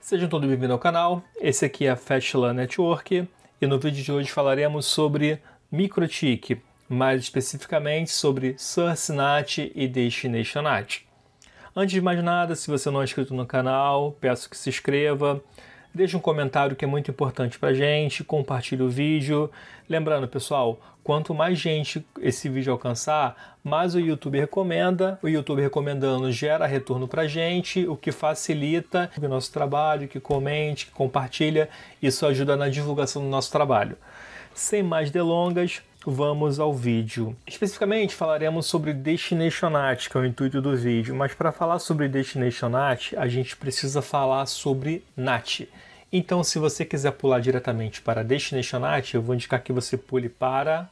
Sejam todos bem-vindos ao canal, esse aqui é a FastLAN Network e no vídeo de hoje falaremos sobre MikroTik, mais especificamente sobre SourceNAT e DestinationNAT. Antes de mais nada, se você não é inscrito no canal, peço que se inscreva, deixe um comentário que é muito importante pra gente, compartilhe o vídeo. Lembrando, pessoal, quanto mais gente esse vídeo alcançar, mais o YouTube recomenda. O YouTube recomendando gera retorno pra gente, o que facilita o nosso trabalho, que comente, que compartilha. Isso ajuda na divulgação do nosso trabalho. Sem mais delongas, vamos ao vídeo. Especificamente falaremos sobre DestinationNAT, que é o intuito do vídeo, mas para falar sobre DestinationNAT, a gente precisa falar sobre NAT. Então, se você quiser pular diretamente para DestinationNAT, eu vou indicar que você pule para...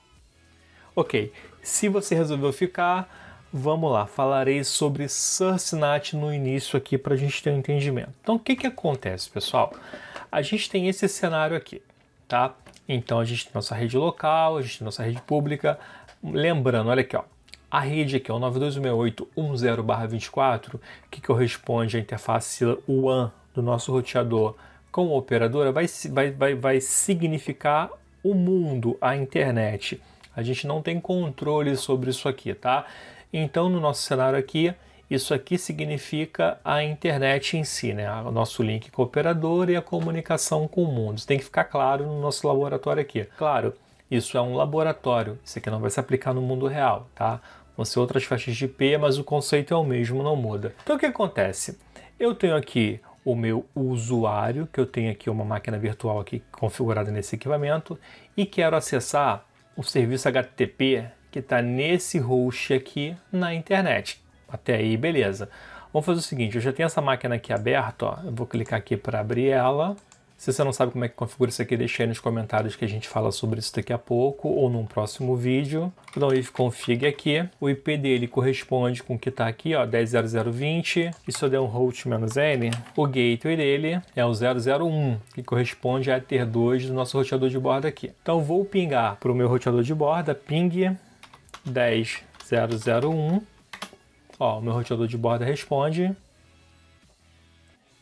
Ok, se você resolveu ficar, vamos lá, falarei sobre SourceNAT no início aqui para a gente ter um entendimento. Então, o que acontece, pessoal? A gente tem esse cenário aqui, tá? Então, a gente tem nossa rede local, a gente tem nossa rede pública. Lembrando, olha aqui, ó, a rede aqui é o 92.168.10/24, que corresponde à interface WAN do nosso roteador com a operadora, vai significar o mundo, a internet. A gente não tem controle sobre isso aqui, tá? Então, no nosso cenário aqui, isso aqui significa a internet em si, né? O nosso link com a operadora e a comunicação com o mundo. Isso tem que ficar claro no nosso laboratório aqui. Claro, isso é um laboratório. Isso aqui não vai se aplicar no mundo real, tá? Vão ser outras faixas de IP, mas o conceito é o mesmo, não muda. Então, o que acontece? Eu tenho aqui o meu usuário, que eu tenho aqui uma máquina virtual aqui configurada nesse equipamento, e quero acessar o serviço HTTP que está nesse host aqui na internet. Até aí, beleza. Vamos fazer o seguinte, eu já tenho essa máquina aqui aberta, ó. Eu vou clicar aqui para abrir ela. Se você não sabe como é que configura isso aqui, deixa aí nos comentários que a gente fala sobre isso daqui a pouco ou num próximo vídeo. Vou dar um ifconfig aqui. O IP dele corresponde com o que está aqui, ó, 10.0020. E se eu der um host-n, o gateway dele é o 001, que corresponde a tier 2 do nosso roteador de borda aqui. Então vou pingar para o meu roteador de borda, ping 10.001. Ó, o meu roteador de borda responde.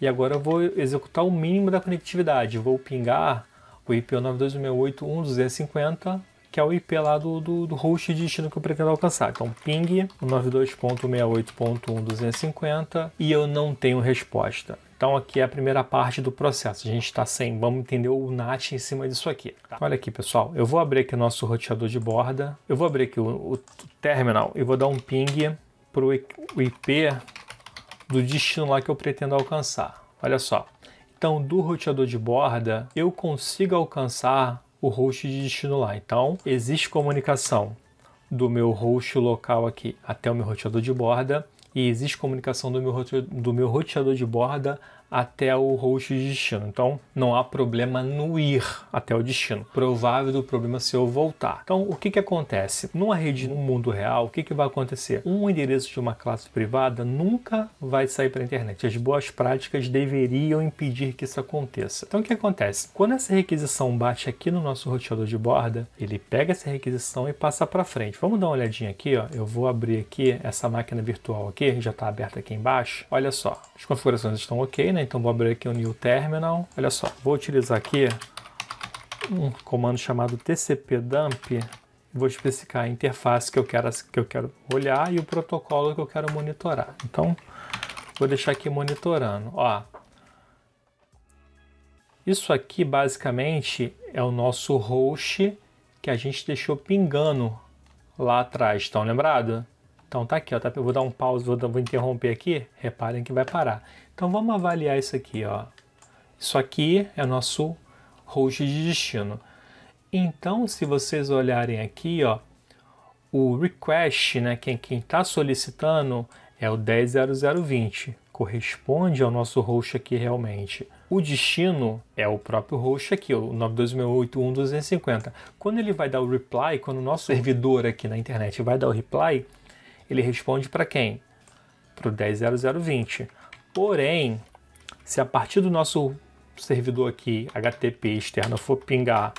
E agora eu vou executar o mínimo da conectividade. Vou pingar o IP 92.168.1.250, que é o IP lá do host de destino que eu pretendo alcançar. Então, ping 92.168.1.250 e eu não tenho resposta. Então, aqui é a primeira parte do processo. A gente está sem, vamos entender o NAT em cima disso aqui. Tá? Olha aqui, pessoal. Eu vou abrir aqui o nosso roteador de borda. Eu vou abrir aqui o terminal e vou dar um ping para o IP do destino lá que eu pretendo alcançar. Olha só. Então, do roteador de borda, eu consigo alcançar o host de destino lá. Então, existe comunicação do meu host local aqui até o meu roteador de borda e existe comunicação do meu roteador de borda até o host de destino. Então, não há problema no ir até o destino. Provável do problema se eu voltar. Então, o que acontece? Numa rede, no mundo real, o que vai acontecer? Um endereço de uma classe privada nunca vai sair para a internet. As boas práticas deveriam impedir que isso aconteça. Então, o que acontece? Quando essa requisição bate aqui no nosso roteador de borda, ele pega essa requisição e passa para frente. Vamos dar uma olhadinha aqui, ó. Eu vou abrir aqui essa máquina virtual aqui, já está aberta aqui embaixo. Olha só, as configurações estão ok, né? Então vou abrir aqui o New Terminal. Olha só, vou utilizar aqui um comando chamado tcpdump. Vou especificar a interface que eu quero olhar e o protocolo que eu quero monitorar. Então, vou deixar aqui monitorando. Ó, isso aqui basicamente é o nosso host que a gente deixou pingando lá atrás. Estão lembrados? Então tá aqui, ó, tá? Eu vou dar um pause, vou interromper aqui, reparem que vai parar. Então vamos avaliar isso aqui, ó. Isso aqui é o nosso host de destino. Então, se vocês olharem aqui, ó, o request, né, quem está solicitando é o 10.0020, corresponde ao nosso host aqui realmente. O destino é o próprio host aqui, o 92.168.1.250. Quando ele vai dar o reply, quando o nosso servidor aqui na internet vai dar o reply, ele responde para quem? Para o 10.0020. Porém, se a partir do nosso servidor aqui, HTTP externo, for pingar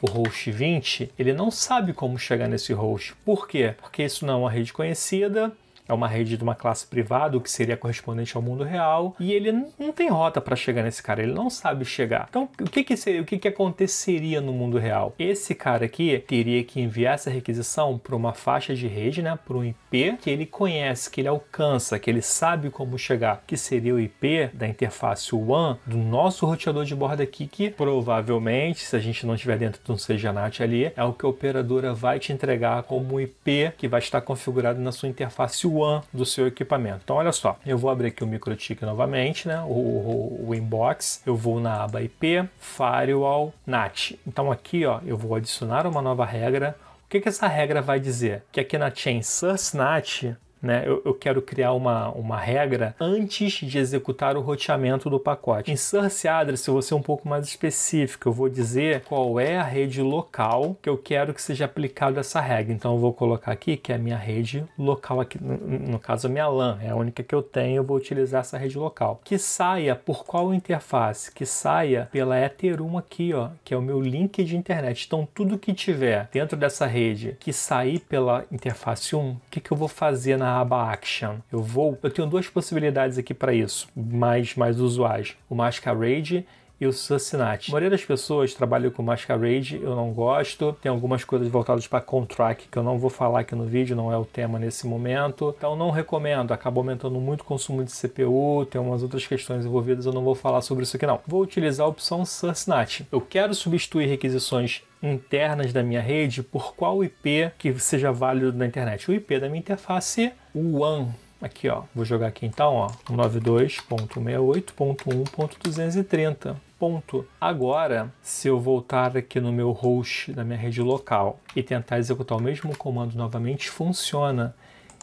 o host 20, ele não sabe como chegar nesse host. Por quê? Porque isso não é uma rede conhecida, é uma rede de uma classe privada, o que seria correspondente ao mundo real, e ele não tem rota para chegar nesse cara, ele não sabe chegar. Então, o que aconteceria no mundo real? Esse cara aqui teria que enviar essa requisição para uma faixa de rede, né, para um IP que ele conhece, que ele alcança, que ele sabe como chegar, que seria o IP da interface WAN do nosso roteador de borda aqui, que provavelmente, se a gente não estiver dentro de um CGNAT ali, é o que a operadora vai te entregar como IP que vai estar configurado na sua interface WAN do seu equipamento. Então, olha só, eu vou abrir aqui o MikroTik novamente, né, o inbox, eu vou na aba IP, Firewall, NAT. Então aqui, ó, eu vou adicionar uma nova regra. O que essa regra vai dizer? Que aqui na chain source NAT, né, eu quero criar uma regra antes de executar o roteamento do pacote. Em source address, eu vou ser um pouco mais específico, eu vou dizer qual é a rede local que eu quero que seja aplicada essa regra. Então eu vou colocar aqui que é a minha rede local, aqui, no caso a minha LAN, é a única que eu tenho, eu vou utilizar essa rede local. Que saia por qual interface? Que saia pela Ether1 aqui, ó, que é o meu link de internet. Então tudo que tiver dentro dessa rede que sair pela interface 1, o que eu vou fazer na aba Action? Eu tenho duas possibilidades aqui para isso, mais usuais: o Masquerade e o SUSNAT. A maioria das pessoas trabalha com Masquerade, eu não gosto. Tem algumas coisas voltadas para Contract que eu não vou falar aqui no vídeo, não é o tema nesse momento. Então não recomendo, acaba aumentando muito o consumo de CPU, tem umas outras questões envolvidas, eu não vou falar sobre isso aqui não. Vou utilizar a opção SUSNAT. Eu quero substituir requisições internas da minha rede por qual IP que seja válido na internet. O IP da minha interface, o WAN. Aqui, ó, vou jogar aqui então, ó, 92.168.1.230. Ponto. Agora, se eu voltar aqui no meu host da minha rede local e tentar executar o mesmo comando novamente, funciona.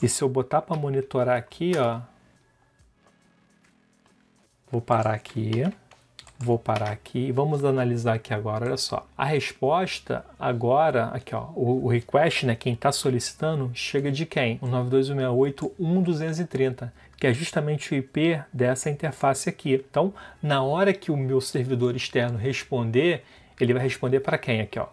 E se eu botar para monitorar aqui, ó, vou parar aqui e vamos analisar aqui agora, olha só. A resposta agora, aqui ó, o request, né, quem está solicitando, chega de quem? O 92.168.1.230, que é justamente o IP dessa interface aqui. Então, na hora que o meu servidor externo responder, ele vai responder para quem? Aqui ó,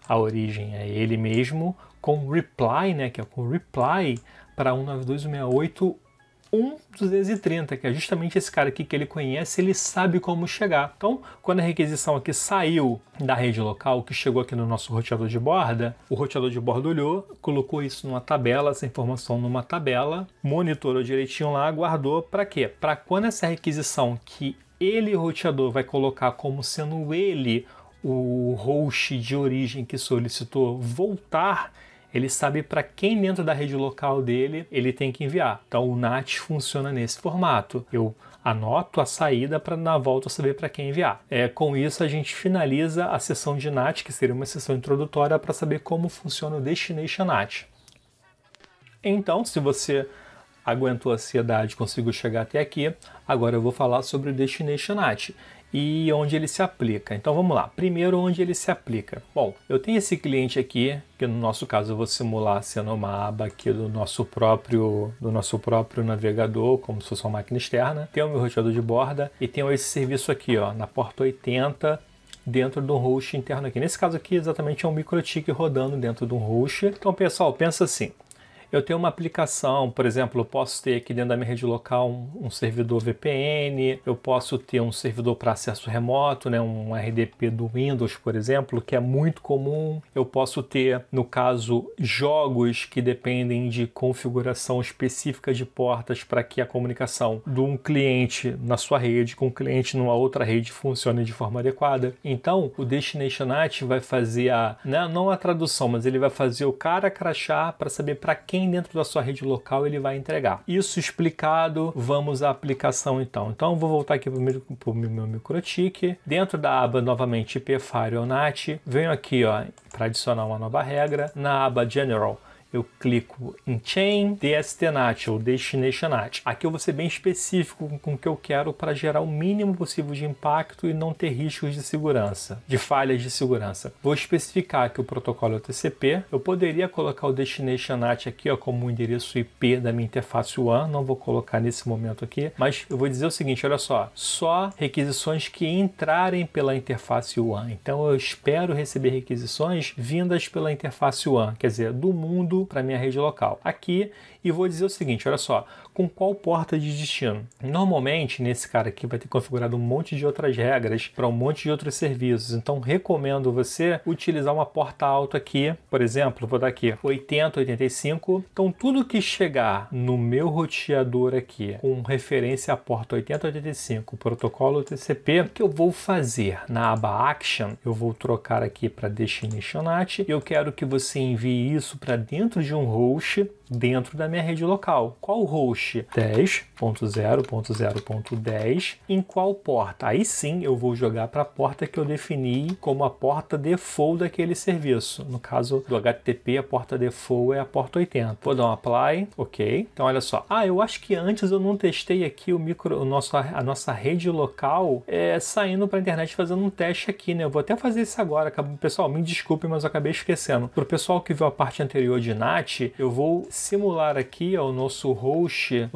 a origem é ele mesmo, com reply, né, que é com reply para 192.168.1.230, que é justamente esse cara aqui que ele conhece, ele sabe como chegar. Então, quando a requisição aqui saiu da rede local, que chegou aqui no nosso roteador de borda, o roteador de borda olhou, colocou isso numa tabela, essa informação numa tabela, monitorou direitinho lá, guardou para quê? Para quando essa requisição que ele, roteador, vai colocar como sendo ele o host de origem que solicitou voltar, ele sabe para quem dentro da rede local dele ele tem que enviar. Então o NAT funciona nesse formato. Eu anoto a saída para na volta saber para quem enviar. Com isso a gente finaliza a sessão de NAT, que seria uma sessão introdutória para saber como funciona o Destination NAT. Então, se você aguentou a ansiedade e conseguiu chegar até aqui, agora eu vou falar sobre o Destination NAT e onde ele se aplica. Então vamos lá. Primeiro, onde ele se aplica. Bom, eu tenho esse cliente aqui, que no nosso caso eu vou simular sendo uma aba aqui do nosso próprio navegador, como se fosse uma máquina externa. Tem o meu roteador de borda e tenho esse serviço aqui, ó, na porta 80, dentro de um host interno aqui. Nesse caso aqui, exatamente é um MikroTik rodando dentro de um host. Então, pessoal, pensa assim. Eu tenho uma aplicação, por exemplo, eu posso ter aqui dentro da minha rede local um servidor VPN, eu posso ter um servidor para acesso remoto, né, um RDP do Windows, por exemplo, que é muito comum. Eu posso ter, no caso, jogos que dependem de configuração específica de portas para que a comunicação de um cliente na sua rede com um cliente numa outra rede funcione de forma adequada. Então, o Destination NAT vai fazer não a tradução, mas ele vai fazer o cara crachar para saber para quem dentro da sua rede local ele vai entregar. Isso explicado, vamos à aplicação então. Então eu vou voltar aqui para o meu MikroTik. Dentro da aba, novamente, IP Firewall NAT, venho aqui para adicionar uma nova regra. Na aba General, eu clico em Chain DST-NAT ou Destination NAT. Aqui eu vou ser bem específico com o que eu quero para gerar o mínimo possível de impacto e não ter riscos de segurança, de falhas de segurança. Vou especificar que o protocolo é o TCP. Eu poderia colocar o Destination NAT aqui como um endereço IP da minha interface WAN, não vou colocar nesse momento aqui, mas eu vou dizer o seguinte, olha só requisições que entrarem pela interface WAN. Então eu espero receber requisições vindas pela interface WAN, quer dizer, do mundo direto para minha rede local. Aqui, e vou dizer o seguinte, olha só, com qual porta de destino? Normalmente, nesse cara aqui vai ter configurado um monte de outras regras para um monte de outros serviços, então recomendo você utilizar uma porta alta aqui, por exemplo, vou dar aqui 80, 85, então tudo que chegar no meu roteador aqui com referência à porta 80, 85, protocolo TCP, o que eu vou fazer? Na aba Action, eu vou trocar aqui para Destination NAT, eu quero que você envie isso para dentro de um host dentro da minha rede local. Qual host? 10.0.0.10. Em qual porta? Aí sim eu vou jogar para a porta que eu defini como a porta default daquele serviço. No caso do HTTP, a porta default é a porta 80. Vou dar um apply, ok. Então olha só. Eu acho que antes eu não testei aqui a nossa rede local saindo para a internet fazendo um teste aqui, né? Eu vou até fazer isso agora. Pessoal, me desculpe, mas eu acabei esquecendo. Para o pessoal que viu a parte anterior de NAT, eu vou simular aqui o nosso host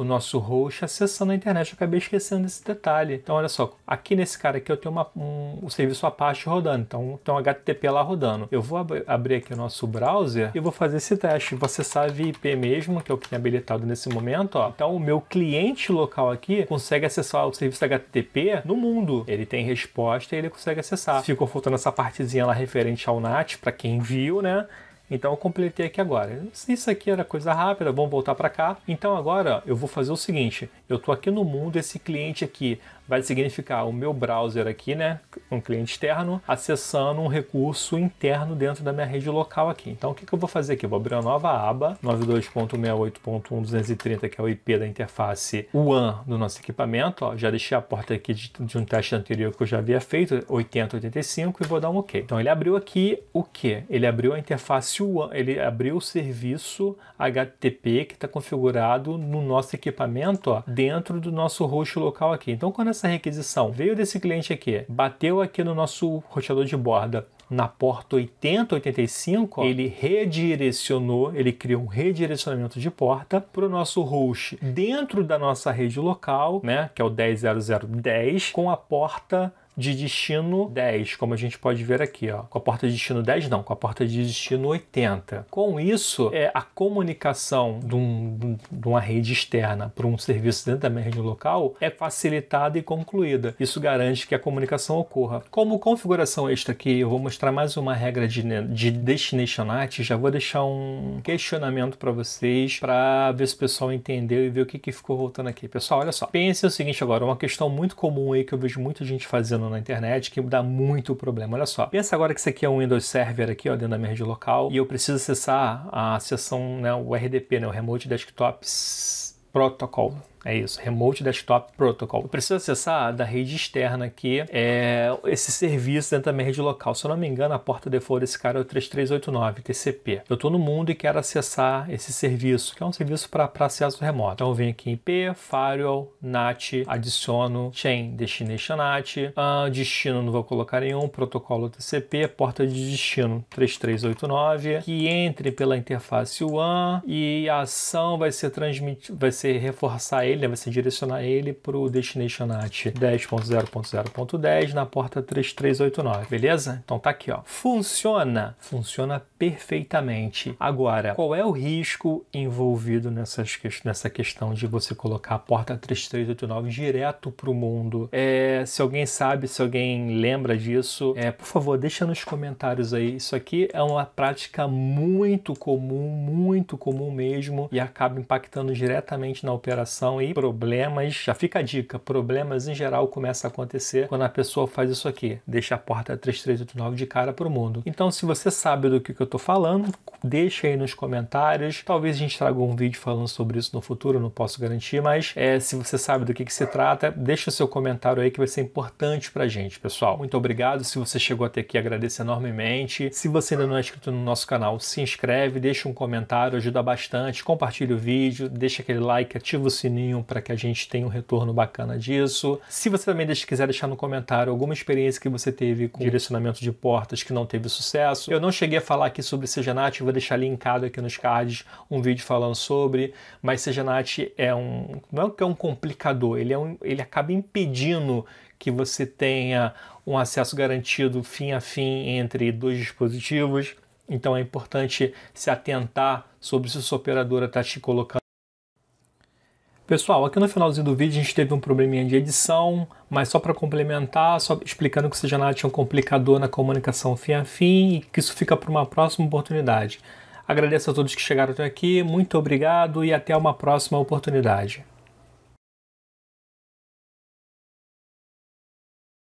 acessando a internet. Eu acabei esquecendo desse detalhe. Então, olha só, aqui nesse cara aqui eu tenho um serviço Apache rodando, então tem um HTTP lá rodando. Eu vou abrir aqui o nosso browser e vou fazer esse teste. Vou acessar a VIP mesmo, que é o que tem habilitado nesse momento, ó. Então, o meu cliente local aqui consegue acessar o serviço HTTP no mundo. Ele tem resposta e ele consegue acessar. Ficou faltando essa partezinha lá referente ao NAT, para quem viu, né? Então eu completei aqui agora. Isso aqui era coisa rápida, vamos voltar para cá. Então agora eu vou fazer o seguinte, eu estou aqui no mundo, esse cliente aqui vai significar o meu browser aqui, né, um cliente externo, acessando um recurso interno dentro da minha rede local aqui. Então o que eu vou fazer aqui? Eu vou abrir uma nova aba, 92.168.1.230, que é o IP da interface WAN do nosso equipamento. Ó, já deixei a porta aqui de um teste anterior que eu já havia feito, 8085, e vou dar um OK. Então ele abriu aqui o quê? Ele abriu a interface WAN, ele abriu o serviço HTTP que está configurado no nosso equipamento, ó, dentro do nosso host local aqui. Então quando essa requisição veio desse cliente aqui, bateu aqui no nosso roteador de borda na porta 8085, ele redirecionou, ele criou um redirecionamento de porta para o nosso host dentro da nossa rede local, né, que é o 10.0.0.10, com a porta de destino 10, como a gente pode ver aqui, ó. Com a porta de destino 10 não, com a porta de destino 80. Com isso, a comunicação de uma rede externa para um serviço dentro da minha rede local é facilitada e concluída. Isso garante que a comunicação ocorra. Como configuração extra aqui, eu vou mostrar mais uma regra de Destination NAT. Já vou deixar um questionamento para vocês, para ver se o pessoal entendeu e ver o que ficou voltando aqui. Pessoal, olha só. Pense o seguinte agora, uma questão muito comum aí que eu vejo muita gente fazendo na internet, que dá muito problema. Olha só, pensa agora que isso aqui é um Windows Server aqui, ó, dentro da minha rede local, e eu preciso acessar a seção, né, o RDP, né, o Remote Desktop Protocol. É isso, Remote Desktop Protocol. Eu preciso acessar da rede externa aqui esse serviço dentro da minha rede local. Se eu não me engano, a porta default desse cara é o 3389 TCP. Eu estou no mundo e quero acessar esse serviço, que é um serviço para acesso remoto. Então eu venho aqui em IP, Firewall, NAT, adiciono Chain Destination NAT, destino não vou colocar nenhum, protocolo TCP, porta de destino 3389, que entre pela interface WAN e a ação vai ser reforçar ele, vai ser direcionar ele para o Destination NAT 10.0.0.10 na porta 3389, beleza? Então tá aqui, ó. Funciona perfeitamente. Agora, qual é o risco envolvido nessa questão de você colocar a porta 3389 direto para o mundo? Se alguém sabe, se alguém lembra disso, por favor, deixa nos comentários aí. Isso aqui é uma prática muito comum mesmo e acaba impactando diretamente na operação e problemas, já fica a dica, problemas em geral começam a acontecer quando a pessoa faz isso aqui, deixa a porta 3389 de cara para o mundo. Então, se você sabe do que eu estou falando, deixa aí nos comentários, talvez a gente traga um vídeo falando sobre isso no futuro, não posso garantir, mas se você sabe do que se trata, deixa o seu comentário aí que vai ser importante pra gente, pessoal. Muito obrigado, se você chegou até aqui, agradeço enormemente. Se você ainda não é inscrito no nosso canal, se inscreve, deixa um comentário, ajuda bastante, compartilha o vídeo, deixa aquele like, ativa o sininho para que a gente tenha um retorno bacana disso. Se você também quiser deixar no comentário alguma experiência que você teve com direcionamento de portas que não teve sucesso. Eu não cheguei a falar aqui sobre CGNAT, vou deixar linkado aqui nos cards um vídeo falando sobre, mas CGNAT não é que é um complicador, ele acaba impedindo que você tenha um acesso garantido fim a fim entre dois dispositivos. Então é importante se atentar sobre se sua operadora está te colocando. Pessoal, aqui no finalzinho do vídeo a gente teve um probleminha de edição, mas só para complementar, só explicando que o CGNAT é um complicador na comunicação fim a fim e que isso fica para uma próxima oportunidade. Agradeço a todos que chegaram até aqui, muito obrigado e até uma próxima oportunidade.